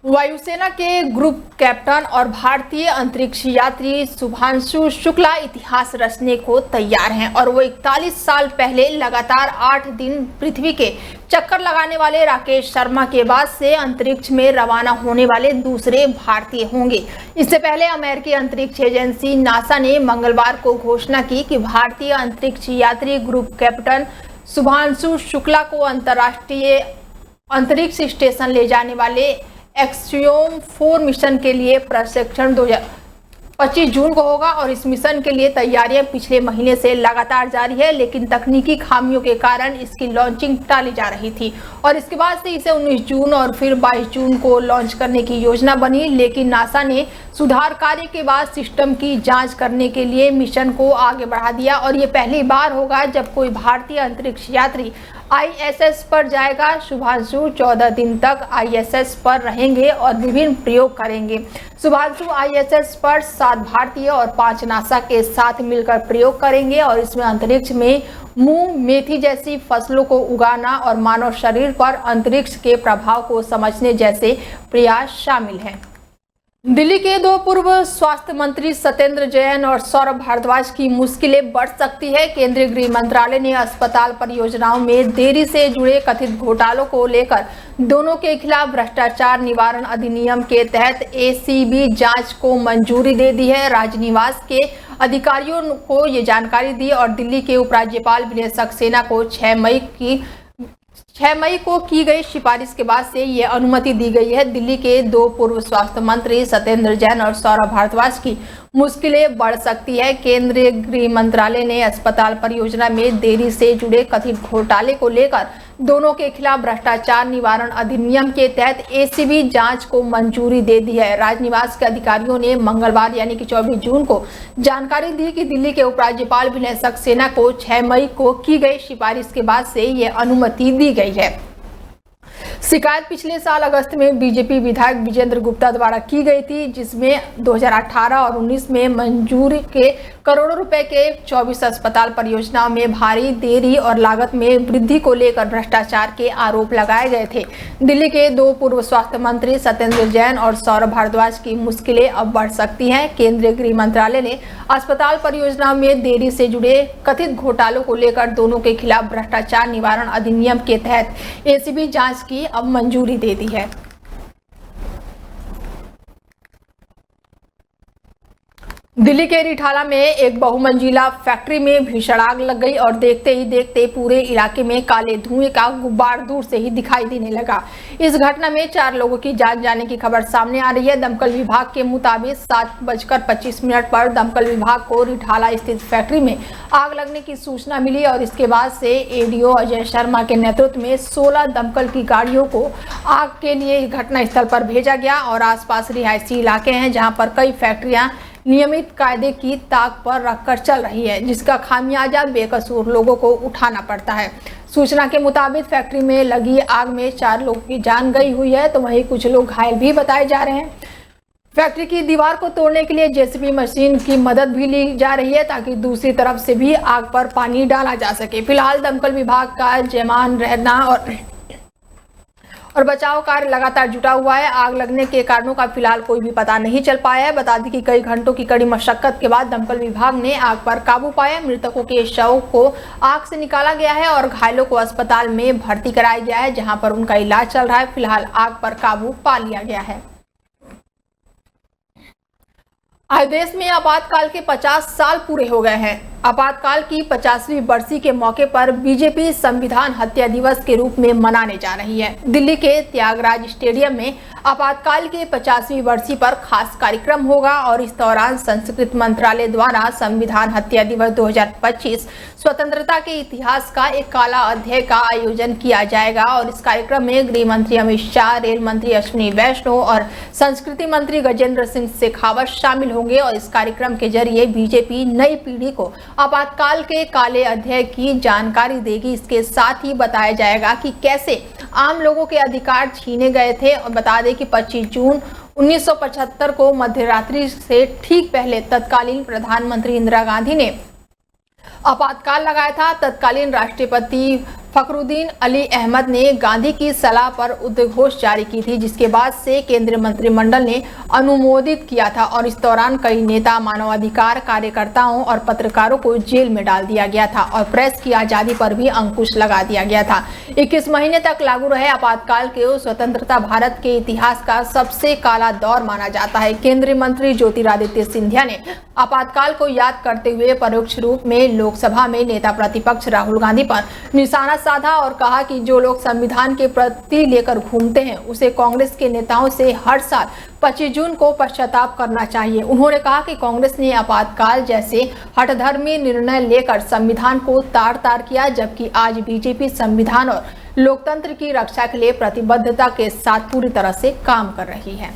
वायुसेना के group captain और भारतीय अंतरिक्ष यात्री शुभांशु शुक्ला इतिहास रचने को तैयार हैं और वो 41 साल पहले लगातार 8 दिन पृथ्वी के चक्कर लगाने वाले राकेश शर्मा के बाद से अंतरिक्ष में रवाना होने वाले दूसरे भारतीय होंगे। इससे पहले अमेरिकी अंतरिक्ष एजेंसी नासा ने मंगलवार को घोषणा की कि भारतीय अंतरिक्ष यात्री ग्रुप कैप्टन शुभांशु शुक्ला को अंतर्राष्ट्रीय अंतरिक्ष स्टेशन ले जाने वाले एक्सियोम 4 मिशन के लिए प्रशिक्षण 25 जून को होगा और इस मिशन के लिए तैयारियां पिछले महीने से लगातार जारी है, लेकिन तकनीकी खामियों के कारण इसकी लॉन्चिंग टाली जा रही थी और इसके बाद से इसे 19 जून और फिर 22 जून को लॉन्च करने की योजना बनी। लेकिन नासा ने सुधार कार्य के बाद सिस्टम की जांच करने के लिए मिशन को आगे बढ़ा दिया और ये पहली बार होगा जब कोई भारतीय अंतरिक्ष यात्री ISS पर जाएगा। शुभांशु 14 दिन तक ISS पर रहेंगे और विभिन्न प्रयोग करेंगे। शुभांशु ISS पर 7 भारतीय और 5 नासा के साथ मिलकर प्रयोग करेंगे और इसमें अंतरिक्ष में मूंग मेथी जैसी फसलों को उगाना और मानव शरीर पर अंतरिक्ष के प्रभाव को समझने जैसे प्रयास शामिल हैं। दिल्ली के 2 पूर्व स्वास्थ्य मंत्री सत्येंद्र जैन और सौरभ भारद्वाज की मुश्किलें बढ़ सकती है। केंद्रीय गृह मंत्रालय ने अस्पताल परियोजनाओं में देरी से जुड़े कथित घोटालों को लेकर दोनों के खिलाफ भ्रष्टाचार निवारण अधिनियम के तहत ACB जांच को मंजूरी दे दी है। राजनिवास के अधिकारियों को ये जानकारी दी और दिल्ली के उपराज्यपाल विनय सक्सेना को 6 मई को की गई सिफारिश के बाद से ये अनुमति दी गई है। दिल्ली के 2 पूर्व स्वास्थ्य मंत्री सत्येंद्र जैन और सौरभ भारद्वाज की मुश्किलें बढ़ सकती है। केंद्रीय गृह मंत्रालय ने अस्पताल परियोजना में देरी से जुड़े कथित घोटाले को लेकर दोनों के खिलाफ भ्रष्टाचार निवारण अधिनियम के तहत ACB जांच को मंजूरी दे दी है। राजनिवास के अधिकारियों ने मंगलवार यानी कि 24 जून को जानकारी दी कि दिल्ली के उपराज्यपाल विनय सक्सेना को 6 मई को की गई सिफारिश के बाद से ये अनुमति दी गई है। शिकायत पिछले साल अगस्त में बीजेपी विधायक विजेंद्र गुप्ता द्वारा की गई थी, जिसमें 2018 और 19 में मंजूरी के करोड़ों रुपए के 24 अस्पताल परियोजनाओं में भारी देरी और लागत में वृद्धि को लेकर भ्रष्टाचार के आरोप लगाए गए थे। दिल्ली के 2 पूर्व स्वास्थ्य मंत्री सत्येंद्र जैन और सौरभ भारद्वाज की मुश्किलें अब बढ़ सकती हैं। केंद्रीय गृह मंत्रालय ने अस्पताल परियोजनाओं में देरी से जुड़े कथित घोटालों को लेकर दोनों के खिलाफ भ्रष्टाचार निवारण अधिनियम के तहत ACB जांच की अब मंजूरी दे दी है। दिल्ली के रिठाला में एक बहुमंजिला फैक्ट्री में भीषण आग लग गई और देखते ही देखते पूरे इलाके में काले धुएं का गुब्बार दूर से ही दिखाई देने लगा। इस घटना में 4 लोगों की जान जाने की खबर सामने आ रही है। दमकल विभाग के मुताबिक 7:25 पर दमकल विभाग को रिठाला स्थित फैक्ट्री में आग लगने की सूचना मिली और इसके बाद से ADO अजय शर्मा के नेतृत्व में 16 दमकल की गाड़ियों को आग के लिए घटनास्थल पर भेजा गया और आसपास रिहायशी इलाके हैं जहां पर कई फैक्ट्रियां नियमित कायदे की ताक पर रखकर चल रही है, जिसका खामियाजा बेकसूर लोगों को उठाना पड़ता है। सूचना के मुताबिक फैक्ट्री में लगी आग में 4 लोगों की जान गई हुई है तो वहीं कुछ लोग घायल भी बताए जा रहे हैं। फैक्ट्री की दीवार को तोड़ने के लिए JCB मशीन की मदद भी ली जा रही है ताकि दूसरी तरफ से भी आग पर पानी डाला जा सके। फिलहाल दमकल विभाग का जमान रहना और बचाव कार्य लगातार जुटा हुआ है। आग लगने के कारणों का फिलहाल कोई भी पता नहीं चल पाया है। बता दें कि कई घंटों की कड़ी मशक्कत के बाद दमकल विभाग ने आग पर काबू पाया। मृतकों के शव को आग से निकाला गया है और घायलों को अस्पताल में भर्ती कराया गया है, जहां पर उनका इलाज चल रहा है। फिलहाल आग पर काबू पा लिया गया है। आज देश में आपातकाल के 50 साल पूरे हो गए हैं। आपातकाल की 50वीं बरसी के मौके पर बीजेपी संविधान हत्या दिवस के रूप में मनाने जा रही है। दिल्ली के त्यागराज स्टेडियम में आपातकाल के 50वीं बरसी पर खास कार्यक्रम होगा और इस दौरान संस्कृति मंत्रालय द्वारा संविधान हत्या दिवस 2025 स्वतंत्रता के इतिहास का एक काला अध्याय का आयोजन किया जाएगा और इस कार्यक्रम में गृह मंत्री अमित शाह, रेल मंत्री अश्विनी वैष्णव और संस्कृति मंत्री गजेंद्र सिंह शेखावत शामिल होंगे और इस कार्यक्रम के जरिए बीजेपी नई पीढ़ी को आपातकाल के काले अध्याय की जानकारी देगी। इसके साथ ही बताया जाएगा कि कैसे आम लोगों के अधिकार छीने गए थे और बता दें कि 25 जून 1975 को मध्यरात्रि से ठीक पहले तत्कालीन प्रधानमंत्री इंदिरा गांधी ने आपातकाल लगाया था। तत्कालीन राष्ट्रपति फखरुद्दीन अली अहमद ने गांधी की सलाह पर उद्घोष जारी की थी, जिसके बाद से केंद्रीय मंत्रिमंडल ने अनुमोदित किया था और इस दौरान कई नेता, मानवाधिकार कार्यकर्ताओं और पत्रकारों को जेल में डाल दिया गया था और प्रेस की आजादी पर भी अंकुश लगा दिया गया था। 21 महीने तक लागू रहे आपातकाल के स्वतंत्रता भारत के इतिहास का सबसे काला दौर माना जाता है। केंद्रीय मंत्री ज्योतिरादित्य सिंधिया ने आपातकाल को याद करते हुए परोक्ष रूप में लोकसभा में नेता प्रतिपक्ष राहुल गांधी पर निशाना साधा और कहा कि जो लोग संविधान के प्रति लेकर घूमते हैं उसे कांग्रेस के नेताओं से हर साल 25 जून को पश्चाताप करना चाहिए। उन्होंने कहा कि कांग्रेस ने आपातकाल जैसे हठधर्मी निर्णय लेकर संविधान को तार-तार किया, जबकि आज बीजेपी संविधान और लोकतंत्र की रक्षा के लिए प्रतिबद्धता के साथ पूरी तरह से काम कर रही है।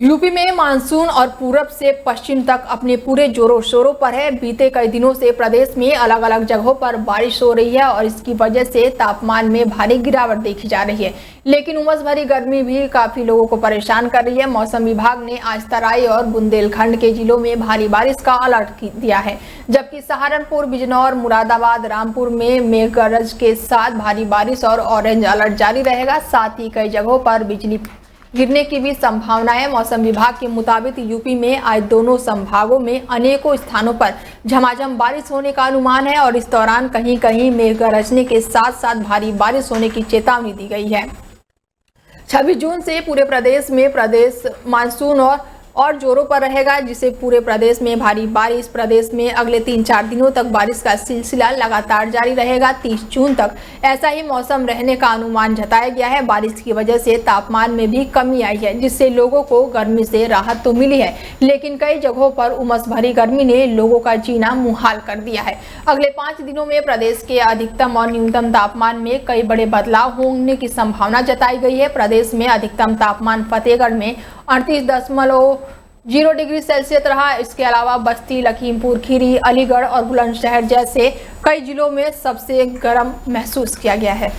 यूपी में मानसून और पूरब से पश्चिम तक अपने पूरे जोरों शोरों पर है। बीते कई दिनों से प्रदेश में अलग अलग जगहों पर बारिश हो रही है और इसकी वजह से तापमान में भारी गिरावट देखी जा रही है, लेकिन उमस भरी गर्मी भी काफी लोगों को परेशान कर रही है। मौसम विभाग ने आज तराई और बुंदेलखंड के जिलों में भारी बारिश का अलर्ट दिया है, जबकि सहारनपुर, बिजनौर, मुरादाबाद, रामपुर में मेघ गरज के साथ भारी बारिश और ऑरेंज अलर्ट जारी रहेगा। साथ ही कई जगहों पर बिजली गिरने की भी संभावना है। मौसम विभाग के मुताबिक यूपी में आज दोनों संभागों में अनेकों स्थानों पर झमाझम बारिश होने का अनुमान है और इस दौरान कहीं कहीं मेघ गरजने के साथ साथ भारी बारिश होने की चेतावनी दी गई है। 26 जून से पूरे प्रदेश में मानसून और जोरों पर रहेगा, जिससे पूरे प्रदेश में भारी बारिश। प्रदेश में अगले 3-4 दिनों तक बारिश का सिलसिला लगातार जारी रहेगा। 30 जून तक ऐसा ही मौसम रहने का अनुमान जताया गया है। बारिश की वजह से तापमान में भी कमी आई है, जिससे लोगों को गर्मी से राहत तो मिली है, लेकिन कई जगहों पर उमस भरी गर्मी ने लोगों का जीना मुहाल कर दिया है। अगले 5 दिनों में प्रदेश के अधिकतम और न्यूनतम तापमान में कई बड़े बदलाव होने की संभावना जताई गई है। प्रदेश में अधिकतम तापमान फतेहगढ़ में 38.0 डिग्री सेल्सियस रहा। इसके अलावा बस्ती, लखीमपुर खीरी, अलीगढ़ और बुलंदशहर जैसे कई जिलों में सबसे गर्म महसूस किया गया है।